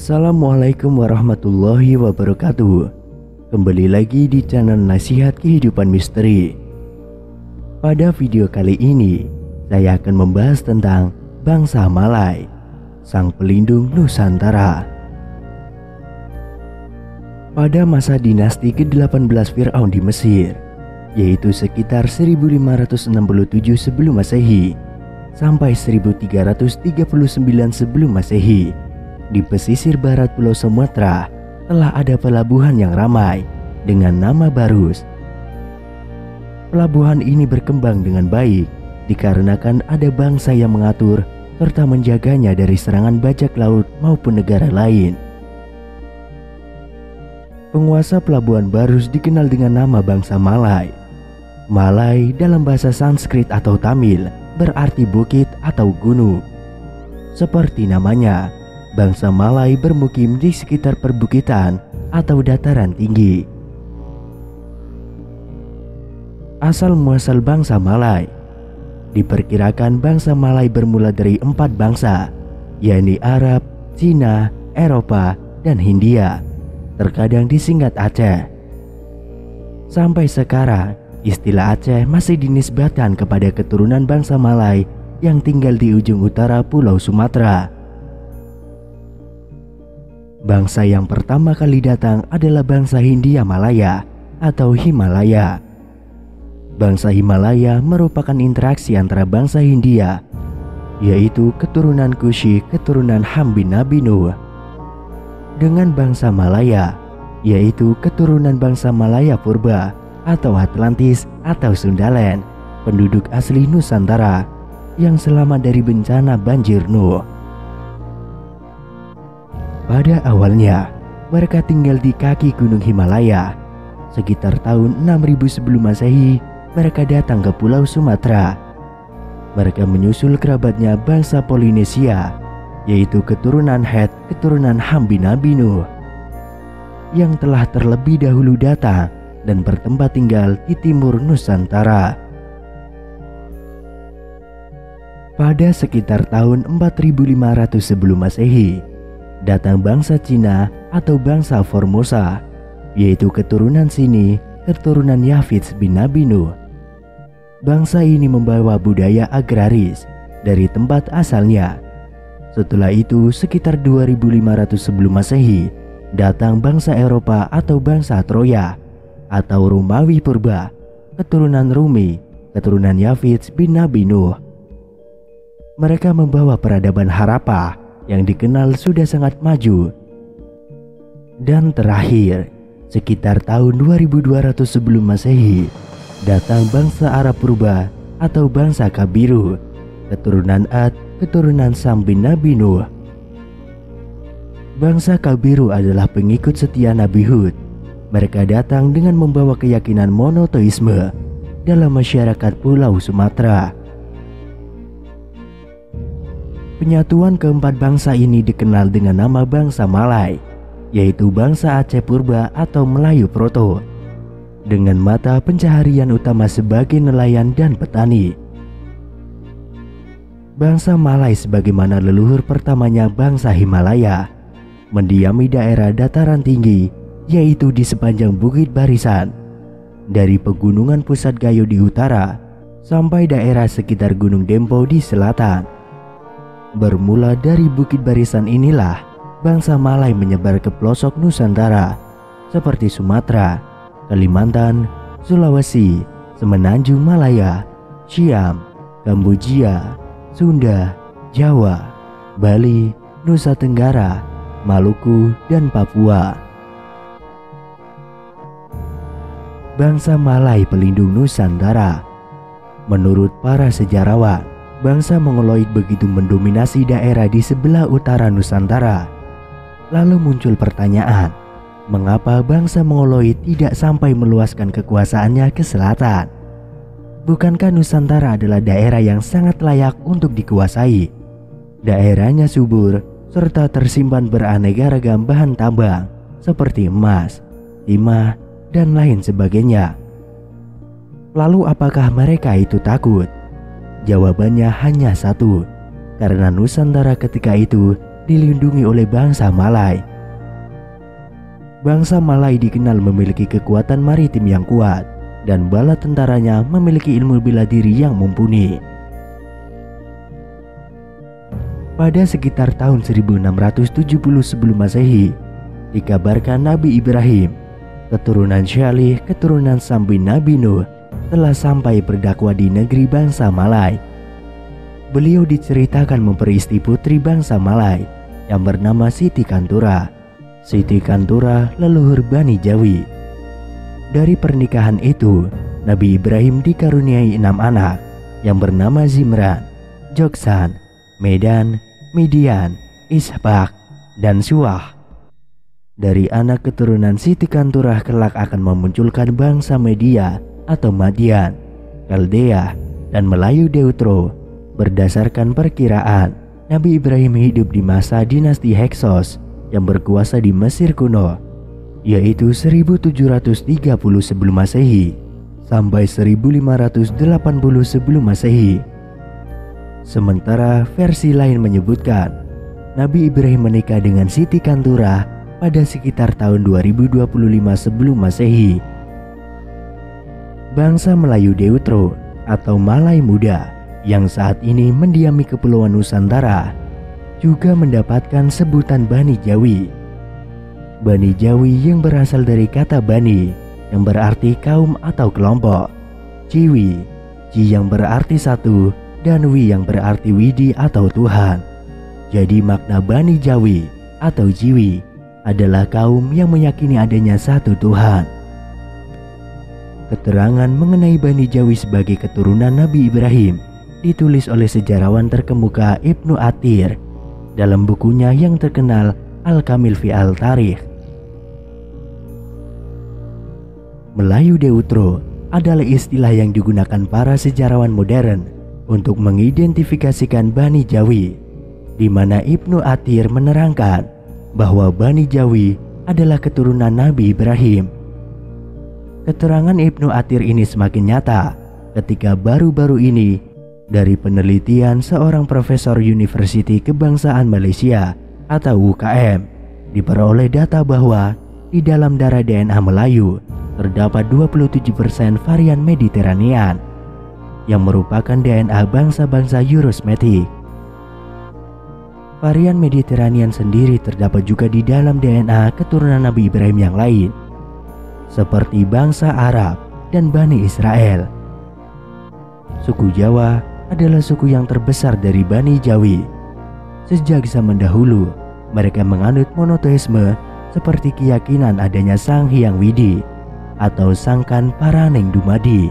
Assalamualaikum warahmatullahi wabarakatuh. Kembali lagi di channel Nasihat Kehidupan Misteri. Pada video kali ini, saya akan membahas tentang bangsa Malay, sang pelindung Nusantara. Pada masa dinasti ke-18 Fir'aun di Mesir, yaitu sekitar 1567 sebelum Masehi sampai 1339 sebelum Masehi, di pesisir barat Pulau Sumatera telah ada pelabuhan yang ramai dengan nama Barus. Pelabuhan ini berkembang dengan baik dikarenakan ada bangsa yang mengatur serta menjaganya dari serangan bajak laut maupun negara lain. Penguasa pelabuhan Barus dikenal dengan nama bangsa Malay. Malay dalam bahasa Sanskrit atau Tamil berarti bukit atau gunung. Seperti namanya, bangsa Malay bermukim di sekitar perbukitan atau dataran tinggi. Asal muasal bangsa Malay, diperkirakan bangsa Malay bermula dari 4 bangsa, yakni Arab, Cina, Eropa, dan Hindia. Terkadang disingkat Aceh. Sampai sekarang, istilah Aceh masih dinisbatkan kepada keturunan bangsa Malay yang tinggal di ujung utara Pulau Sumatera. Bangsa yang pertama kali datang adalah bangsa Hindia Malaya atau Himalaya. Bangsa Himalaya merupakan interaksi antara bangsa Hindia, yaitu keturunan Kushi, keturunan Ham bin Nabi Nuh, dengan bangsa Malaya, yaitu keturunan bangsa Malaya Purba atau Atlantis atau Sundaland, penduduk asli Nusantara yang selamat dari bencana banjir Nuh. Pada awalnya, mereka tinggal di kaki Gunung Himalaya. Sekitar tahun 6000 sebelum Masehi, mereka datang ke Pulau Sumatera. Mereka menyusul kerabatnya bangsa Polinesia, yaitu keturunan Het, keturunan Ham bin Nabi Nuh, yang telah terlebih dahulu datang dan bertempat tinggal di timur Nusantara. Pada sekitar tahun 4500 sebelum Masehi, datang bangsa Cina atau bangsa Formosa, yaitu keturunan Sini, keturunan Yafits bin Nabi Nuh. Bangsa ini membawa budaya agraris dari tempat asalnya. Setelah itu, sekitar 2500 sebelum Masehi, datang bangsa Eropa atau bangsa Troya atau Romawi Purba, keturunan Rumi, keturunan Yafits bin Nabi Nuh. Mereka membawa peradaban Harappa yang dikenal sudah sangat maju. Dan terakhir, sekitar tahun 2200 sebelum Masehi, datang bangsa Arab Purba atau bangsa Kabiru, keturunan Ad, keturunan Sam bin Nabi Nuh. Bangsa Kabiru adalah pengikut setia Nabi Hud. Mereka datang dengan membawa keyakinan monoteisme dalam masyarakat Pulau Sumatera. Penyatuan keempat bangsa ini dikenal dengan nama bangsa Malay, yaitu bangsa Aceh Purba atau Melayu Proto, dengan mata pencaharian utama sebagai nelayan dan petani. Bangsa Malay sebagaimana leluhur pertamanya bangsa Himalaya, mendiami daerah dataran tinggi, yaitu di sepanjang Bukit Barisan, dari pegunungan Pusat Gayo di utara sampai daerah sekitar Gunung Dempo di selatan. Bermula dari Bukit Barisan inilah bangsa Malay menyebar ke pelosok Nusantara seperti Sumatera, Kalimantan, Sulawesi, Semenanjung Malaya, Siam, Kamboja, Sunda, Jawa, Bali, Nusa Tenggara, Maluku, dan Papua. Bangsa Malay pelindung Nusantara. Menurut para sejarawan, bangsa Mongoloid begitu mendominasi daerah di sebelah utara Nusantara. Lalu muncul pertanyaan, mengapa bangsa Mongoloid tidak sampai meluaskan kekuasaannya ke selatan? Bukankah Nusantara adalah daerah yang sangat layak untuk dikuasai? Daerahnya subur, serta tersimpan beraneka ragam bahan tambang seperti emas, timah, dan lain sebagainya. Lalu apakah mereka itu takut? Jawabannya hanya satu, karena Nusantara ketika itu dilindungi oleh bangsa Malay. Bangsa Malay dikenal memiliki kekuatan maritim yang kuat dan bala tentaranya memiliki ilmu bela diri yang mumpuni. Pada sekitar tahun 1670 sebelum Masehi, dikabarkan Nabi Ibrahim, keturunan Syalih, keturunan Sam bin Nabi Nuh, telah sampai berdakwah di negeri bangsa Malay. Beliau diceritakan memperistri putri bangsa Malay yang bernama Siti Kantura. Siti Kantura leluhur Bani Jawi. Dari pernikahan itu, Nabi Ibrahim dikaruniai 6 anak yang bernama Zimran, Joksan, Medan, Midian, Ishbak, dan Suah. Dari anak keturunan Siti Kantura kelak akan memunculkan bangsa Media atau Madian, Kaldea, dan Melayu Deutro. Berdasarkan perkiraan, Nabi Ibrahim hidup di masa dinasti Heksos yang berkuasa di Mesir kuno, yaitu 1730 sebelum Masehi sampai 1580 sebelum Masehi. Sementara versi lain menyebutkan Nabi Ibrahim menikah dengan Siti Kantura pada sekitar tahun 2025 sebelum Masehi. Bangsa Melayu Deutro atau Malay Muda yang saat ini mendiami Kepulauan Nusantara juga mendapatkan sebutan Bani Jawi. Bani Jawi yang berasal dari kata Bani yang berarti kaum atau kelompok, Jiwi, Ji yang berarti satu, dan Wi yang berarti Widi atau Tuhan. Jadi makna Bani Jawi atau Jiwi adalah kaum yang meyakini adanya satu Tuhan. Keterangan mengenai Bani Jawi sebagai keturunan Nabi Ibrahim ditulis oleh sejarawan terkemuka Ibnu Athir dalam bukunya yang terkenal Al-Kamil fi Al-Tarikh. Melayu Deutro adalah istilah yang digunakan para sejarawan modern untuk mengidentifikasikan Bani Jawi, di mana Ibnu Athir menerangkan bahwa Bani Jawi adalah keturunan Nabi Ibrahim. Keterangan Ibnu Athir ini semakin nyata ketika baru-baru ini dari penelitian seorang profesor Universiti Kebangsaan Malaysia atau UKM diperoleh data bahwa di dalam darah DNA Melayu terdapat 27% varian Mediterranean yang merupakan DNA bangsa-bangsa Eurosemitic. Varian Mediterranean sendiri terdapat juga di dalam DNA keturunan Nabi Ibrahim yang lain, seperti bangsa Arab dan Bani Israel. Suku Jawa adalah suku yang terbesar dari Bani Jawi. Sejak zaman dahulu, mereka menganut monoteisme seperti keyakinan adanya Sang Hyang Widi atau Sangkan Paraneng Dumadi